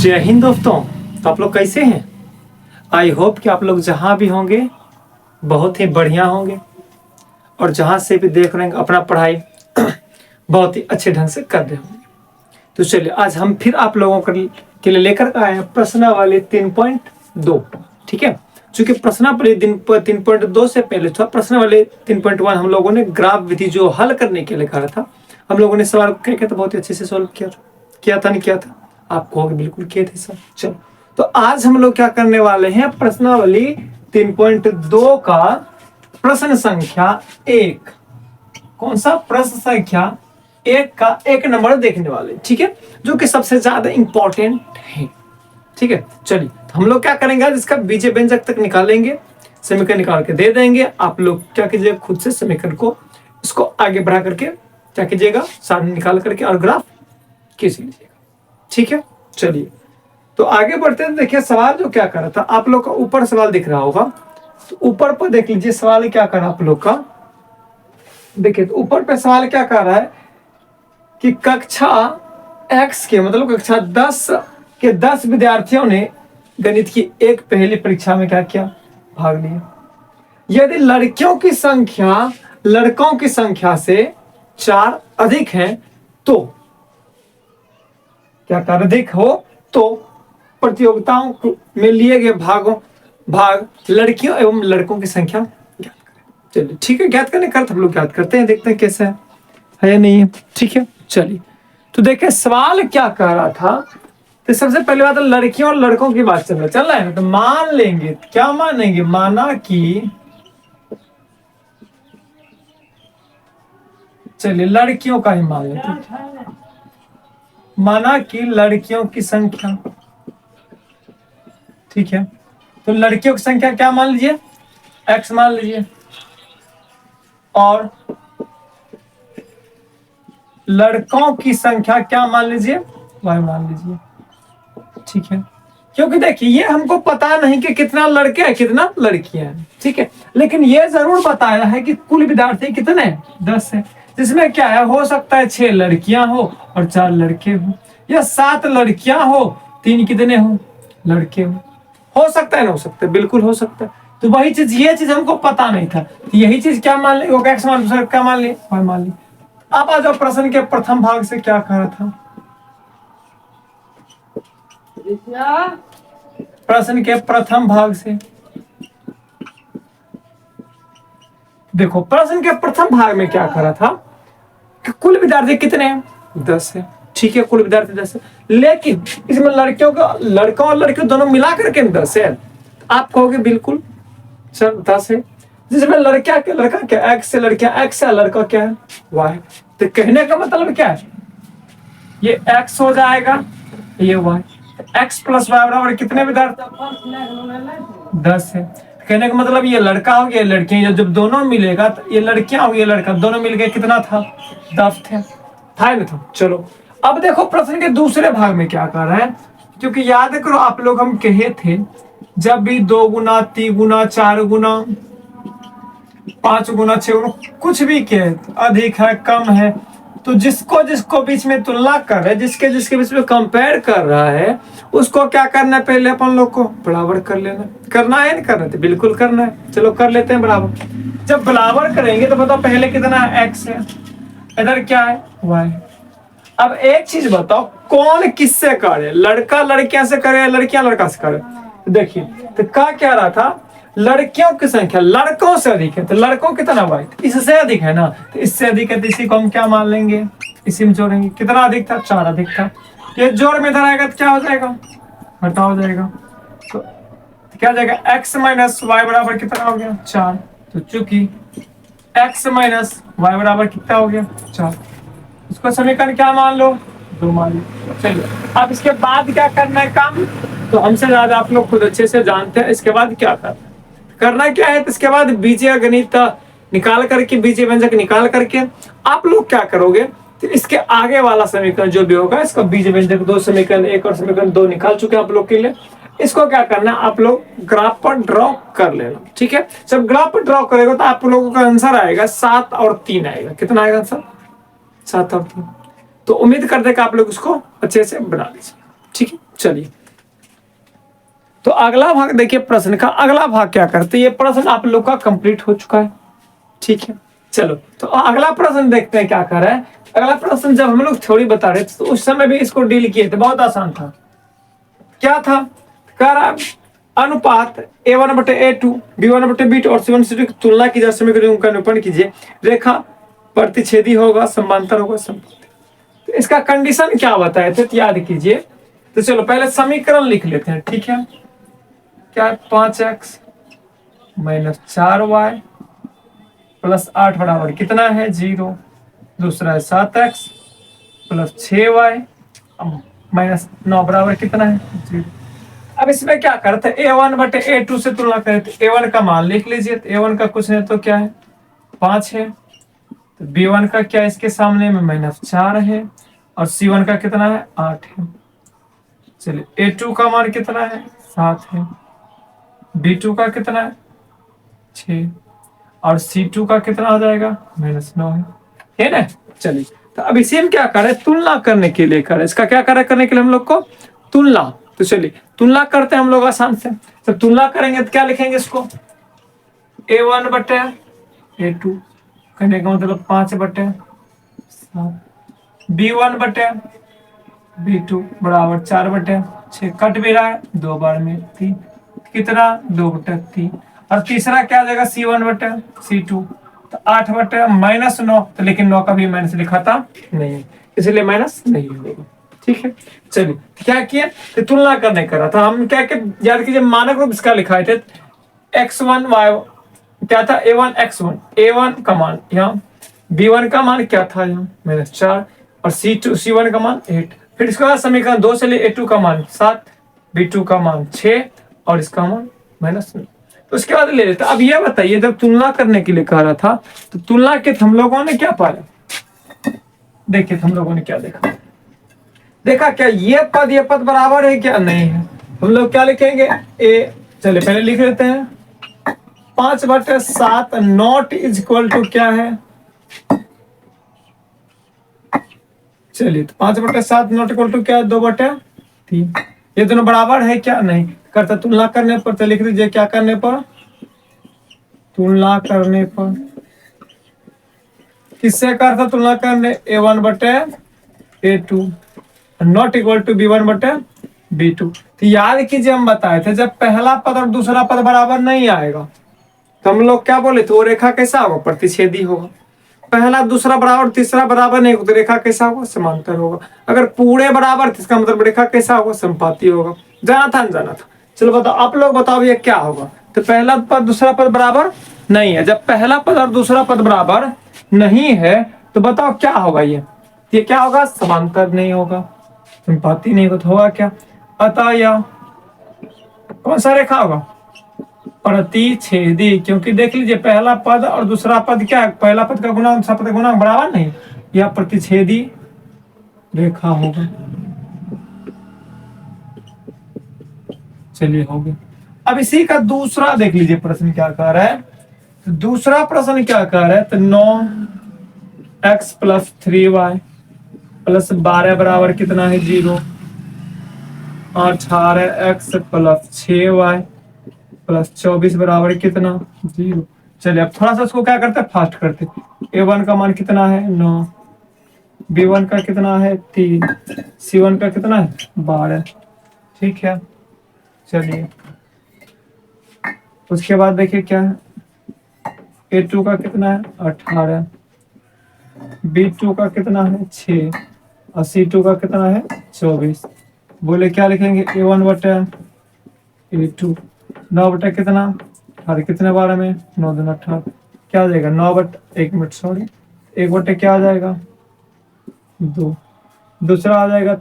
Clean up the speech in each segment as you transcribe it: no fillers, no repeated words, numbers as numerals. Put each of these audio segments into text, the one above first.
जय हिंद दोस्तों। तो आप लोग कैसे हैं? आई होप कि आप लोग जहाँ भी होंगे बहुत ही बढ़िया होंगे और जहाँ से भी देख रहे हैं अपना पढ़ाई बहुत ही अच्छे ढंग से कर रहे होंगे। तो चलिए आज हम फिर आप लोगों के लिए लेकर आए हैं प्रश्नावली 3.2। ठीक है, चूंकि प्रश्नावली 3.2 से पहले था प्रश्नावली 3.1 हम लोगों ने ग्राफ विधि जो हल करने के लिए कहा था, हम लोगों ने सवाल क्या तो बहुत ही अच्छे से सॉल्व किया था नहीं किया था? आप कहोगे बिल्कुल किए थे सर। चलो, तो आज हम लोग क्या करने वाले हैं, प्रश्नावली 3.2 का प्रश्न संख्या 1। कौन सा? प्रश्न संख्या 1 का 1 नंबर देखने वाले। ठीक है, जो कि सबसे ज्यादा इंपॉर्टेंट है। ठीक है, चलिए तो हम लोग क्या करेंगे, इसका बीजे व्यंजक तक निकालेंगे, समीकरण निकाल के दे देंगे। आप लोग क्या कीजिएगा, खुद से समीकरण को इसको आगे बढ़ा करके क्या कीजिएगा, सामने निकाल करके और ग्राफ खींच लीजिएगा। ठीक है, चलिए तो आगे बढ़ते हैं। देखिए सवाल जो क्या कर रहा था, आप लोग का ऊपर सवाल दिख रहा होगा, तो ऊपर पर देख लीजिए सवाल क्या कर रहा है आप लोग का। देखिए तो ऊपर पे सवाल क्या कर रहा है कि कक्षा x के मतलब कक्षा 10 के 10 विद्यार्थियों ने गणित की एक पहली परीक्षा में क्या किया, भाग लिया। यदि लड़कियों की संख्या लड़कों की संख्या से 4 अधिक है तो क्या कर अधिक हो तो प्रतियोगिताओं में लिए गए भाग लड़कियों एवं लड़कों की संख्या ज्ञात करें। चलिए ठीक है, ज्ञात करने का हम लोग ज्ञात करते हैं, देखते हैं कैसे है या नहीं है। ठीक है, चलिए तो देखिए सवाल क्या कह रहा था। तो सबसे पहले बात लड़कियों और लड़कों की बात चल रहा है ना, तो मान लेंगे, क्या मानेंगे, माना कि चलिए लड़कियों का ही मान लेते, माना कि लड़कियों की संख्या, ठीक है, तो लड़कियों की संख्या क्या मान लीजिए, x मान लीजिए, और लड़कों की संख्या क्या मान लीजिए, y मान लीजिए। ठीक है, क्योंकि देखिए ये हमको पता नहीं कि कितना लड़के हैं कितना लड़कियां हैं। ठीक है, लेकिन ये जरूर बताया है कि कुल विद्यार्थी कितने 10 है, जिसमें क्या है, हो सकता है 6 लड़कियां हो और 4 लड़के हो, या 7 लड़कियां हो 3 कितने हो लड़के हो सकता है ना, हो सकता है, बिल्कुल हो सकता है। तो वही चीज, ये चीज हमको पता नहीं था, तो यही चीज क्या मान ली, x मान ली, क्या मान ली, y मान ली। अब आ जाओ प्रश्न के प्रथम भाग से क्या कह रहा था, प्रश्न के प्रथम भाग से देखो, प्रश्न के प्रथम भाग में क्या कह रहा था कि कुल विद्यार्थी कितने हैं, 10 है। ठीक है, कुल विद्यार्थी 10 है, लेकिन इसमें लड़कों और लड़कियों दोनों मिला करके 10 है। आप कहोगे बिल्कुल सर 10 है, जिसमें लड़का क्या x से लड़कियां x है, लड़का क्या है y। तो कहने का मतलब क्या है, ये x हो जाएगा, ये y, x प्लस वाई बराबर कितने विद्यार्थी, 10 है। कहने का मतलब ये लड़का हो गया, लड़कियां, जब दोनों मिलेगा तो ये लड़कियां हो गई, लड़का, दोनों मिलके कितना था, 10 थे, था ना। तो चलो अब देखो प्रश्न के दूसरे भाग में क्या कर रहा है, क्योंकि याद करो आप लोग हम कहे थे जब भी 2 गुना 3 गुना 4 गुना 5 गुना 6 गुना कुछ भी कहे, अधिक है कम है, तो जिसको बीच में तुलना कर रहा है, जिसके बीच में कंपेयर कर रहा है, उसको क्या करना है, पहले अपन लोग को बराबर कर लेना। करना है नहीं करना है, बिल्कुल करना है। चलो कर लेते हैं बराबर। जब बराबर करेंगे तो बताओ पहले कितना है, x है, इधर क्या है, y। अब एक चीज बताओ, कौन किससे करे, लड़का लड़कियां से करे या लड़कियां लड़का से करे। देखिए तो क्या रहा था, लड़कियों की संख्या लड़कों से अधिक है, तो लड़कों कितना y, इससे अधिक है ना, तो इससे अधिक है, तो इसी को हम क्या मान लेंगे, इसी में जोड़ेंगे। कितना अधिक था, 4 अधिक था। ये जोड़ में इधर आएगा तो क्या हो जाएगा, घटा हो जाएगा। तो क्या हो जाएगा, x माइनस वाई बराबर कितना हो गया, 4। तो चूंकि x माइनस वाई बराबर कितना हो गया, 4, इसको समीकरण क्या मान लो, 2 मान लो। चलिए अब इसके बाद क्या करना है काम, तो हमसे ज्यादा आप लोग खुद अच्छे से जानते हैं। इसके बाद क्या करना क्या है, तो इसके बाद बीजीय गणित निकाल करके, बीजीय व्यंजक निकाल करके आप लोग क्या करोगे, तो इसके आगे वाला समीकरण जो भी होगा, इसका बीजीय व्यंजक 2 समीकरण 1 और समीकरण 2 निकाल चुके हैं आप लोग के लिए। इसको क्या करना है, आप लोग ग्राफ पर ड्रॉ कर लेना। ठीक है, जब ग्राफ पर ड्रॉ करेगा तो आप लोगों का आंसर आएगा 7 और 3 आएगा। कितना आएगा आंसर, 7 और 3। तो उम्मीद करते हैं कि आप लोग उसको अच्छे से बना लीजिए। ठीक है। चलिए, तो अगला भाग देखिए, प्रश्न का अगला भाग क्या करते हैं, ये प्रश्न आप लोग का कंप्लीट हो चुका है। ठीक है, चलो तो अगला प्रश्न देखते हैं क्या कर रहा है। अगला प्रश्न जब हम लोग थ्योरी बता रहे थे तो उस समय भी इसको डील किए थे, बहुत आसान था। क्या था, कह रहा अनुपात A1/A2 B1/B2 और C1/C2 की तुलना की जा समीकरण का निरूपण कीजिए। रेखा प्रतिच्छेदी होगा, समांतर होगा, समप्रति। तो इसका कंडीशन क्या बताए थे, तो याद कीजिए। तो चलो पहले समीकरण लिख लेते हैं। ठीक है, क्या है, 5x - 4y प्लस 8 बराबर कितना है, 0। दूसरा है 7x प्लस 6y -9 बराबर कितना है, 0। अब इसमें क्या करते हैं, A1/A2 से तुलना करें तो A1 का मान लिख लीजिए। तो A1 का कुछ नहीं तो क्या है, 5 है। तो B1 का क्या है, इसके सामने में -4 है। और C1 का कितना है, 8 है। चलिए A2 का मान कितना है, 7 है। B2 का कितना है, 6। और C2 का कितना आ जाएगा, -9 है ना। चलिए, तो अब इसे हम क्या करें, तुलना करने के लिए करें। इसका क्या करें, करने के लिए हम लोग को तुलना। तो चलिए तुलना करते हैं हम लोग आसान से। तो तुलना करेंगे तो क्या लिखेंगे इसको, A1/A2 करने का मतलब 5/7, B1/B2 बराबर 4/6। कट भी रहा है 2 बार में 3, कितना 2/3। और तीसरा क्या आ जाएगा, C1/C2 तो 8/-9। तो लेकिन 9 का भी माइनस लिखा था नहीं, इसलिए माइनस नहीं होगा। ठीक है, चलिए क्या किया, तो तुलना करने का रहा था हम। क्या याद कीजिए, मानक रूप इसका लिखा थे x1 y क्या था, A1 का मान यहाँ, B1 का मान क्या था यहाँ -4 और C1 का मान 8। फिर इसके बाद समीकरण 2 से लिए A2 का मान 7, B2 का मान 6 और इसका मान -9। तो उसके बाद ले लेते। अब ये बताइए, जब तुलना करने के लिए कह रहा था तो तुलना के हम लोगों ने क्या पाया, देखिए हम लोगों ने क्या देखा क्या ये पद बराबर है क्या, नहीं है। हम लोग क्या लिखेंगे, चलिए पहले लिख लेते हैं 5/7 नॉट इज इक्वल टू क्या है, चलिए तो 5/7 नॉट इक्वल टू क्या है, 2/3। ये दोनों बराबर है क्या, नहीं। करता तुलना करने पर तो लिख दीजिए, क्या करने पर, तुलना करने पर। किससे करता तुलना करने, A1/A2 not equal to B1/B2। तो याद कीजिए, हम बताए थे जब पहला पद और दूसरा पद बराबर नहीं आएगा तो हम लोग क्या बोले थे, वो रेखा कैसा होगा, प्रतिच्छेदी होगा। पहला दूसरा बराबर तीसरा बराबर नहीं होगा तो रेखा कैसा होगा, समांतर होगा। अगर पूरे बराबर तो इसका मतलब रेखा कैसा होगा, समपाती होगा। जाना था, जाना था। चलो बताओ, आप लोग बताओ ये क्या होगा। तो पहला पद दूसरा पद बराबर नहीं है, जब पहला पद और दूसरा पद बराबर नहीं है तो बताओ क्या होगा, ये क्या होगा, समांतर नहीं होगा, संपाती नहीं होगा। तो होगा क्या, अतः यह कौन सा रेखा होगा, प्रतिच्छेदी। क्योंकि देख लीजिए पहला पद और दूसरा पद क्या है, पहला पद का गुणा दूसरा पद का गुणा बराबर नहीं, यह प्रतिच्छेदी रेखा होगा। चलिए हो गया। अब इसी का दूसरा देख लीजिए प्रश्न क्या कह रहा है। तो दूसरा प्रश्न क्या कह रहा है, तो 9x + 3y + 12 बराबर कितना है, 0। 18x + 6y + 24 बराबर कितना, 0। चलिए अब थोड़ा सा इसको क्या करते हैं, फास्ट करते। A1 का मान कितना है, 9। B1 का कितना है, 3। C1 का कितना है, 12। ठीक है, चलिए उसके बाद देखिए क्या है, A2 का कितना है, 18। B2 का कितना है, 6 और C2 का कितना है, 24। बोले क्या लिखेंगे, A1/A2 9 कितना, और कितने बार में, 9 दूना 18। क्या आ जाएगा, 1 मिनट सॉरी, 1 क्या आ जाएगा, 2। दूसरा आ जाएगा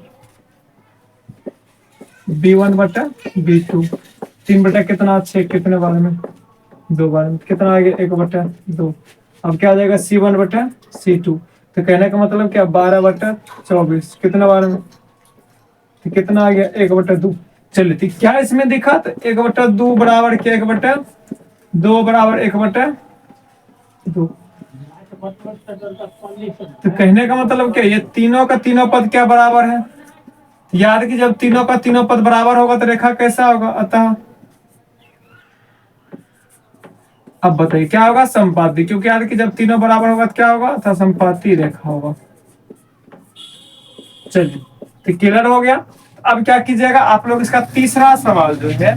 B1/B2 3 कितना, 6 कितने बार में, 2 बार में। कितना आ गया, 1/2। अब क्या आ जाएगा, C1/C2। तो कहने का मतलब क्या, 12/24 कितने बार में, तो कितना आ गया, 1/2। चलिए ठीक, क्या इसमें दिखा, तो 1/2 बराबर क्या, 1/2 बराबर 1/2। तो कहने का मतलब क्या, ये तीनों का तीनों पद क्या बराबर है, याद कि जब तीनों का तीनों पद बराबर होगा तो रेखा कैसा होगा, अतः अब बताइए क्या होगा, संपाती, क्योंकि याद कि जब तीनों बराबर होगा तो क्या होगा, अतः संपाती रेखा होगा। चलिए तो क्लियर हो गया। अब क्या कीजिएगा आप लोग, इसका तीसरा सवाल जो है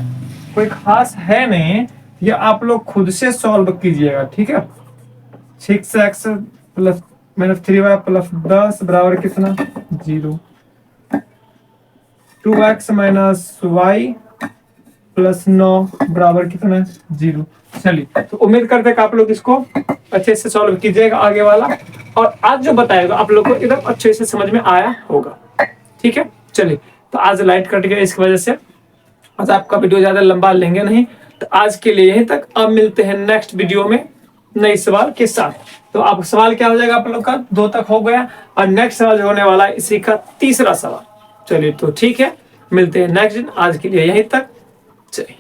कोई खास है नहीं, ये आप लोग खुद से सॉल्व कीजिएगा, ठीक है। 6x प्लस -3y प्लस 10 बराबर कितना, 0। 2x माइनस वाई प्लस 9 बराबर कितना, 0। चलिए तो उम्मीद करते हैं कि आप लोग इसको अच्छे से सॉल्व कीजिएगा आगे वाला, और आज जो बताएगा आप लोग को एकदम अच्छे से समझ में आया होगा, ठीक है। चलिए तो आज लाइट कट गया, इसकी वजह से आज आपका वीडियो ज्यादा लंबा लेंगे नहीं, तो आज के लिए यहीं तक। अब मिलते हैं नेक्स्ट वीडियो में नए सवाल के साथ। तो आप सवाल क्या हो जाएगा आप लोग का, 2 तक हो गया, और नेक्स्ट सवाल जो होने वाला है इसी का तीसरा सवाल। चलिए तो ठीक है, मिलते हैं नेक्स्ट दिन, आज के लिए यहीं तक। चलिए।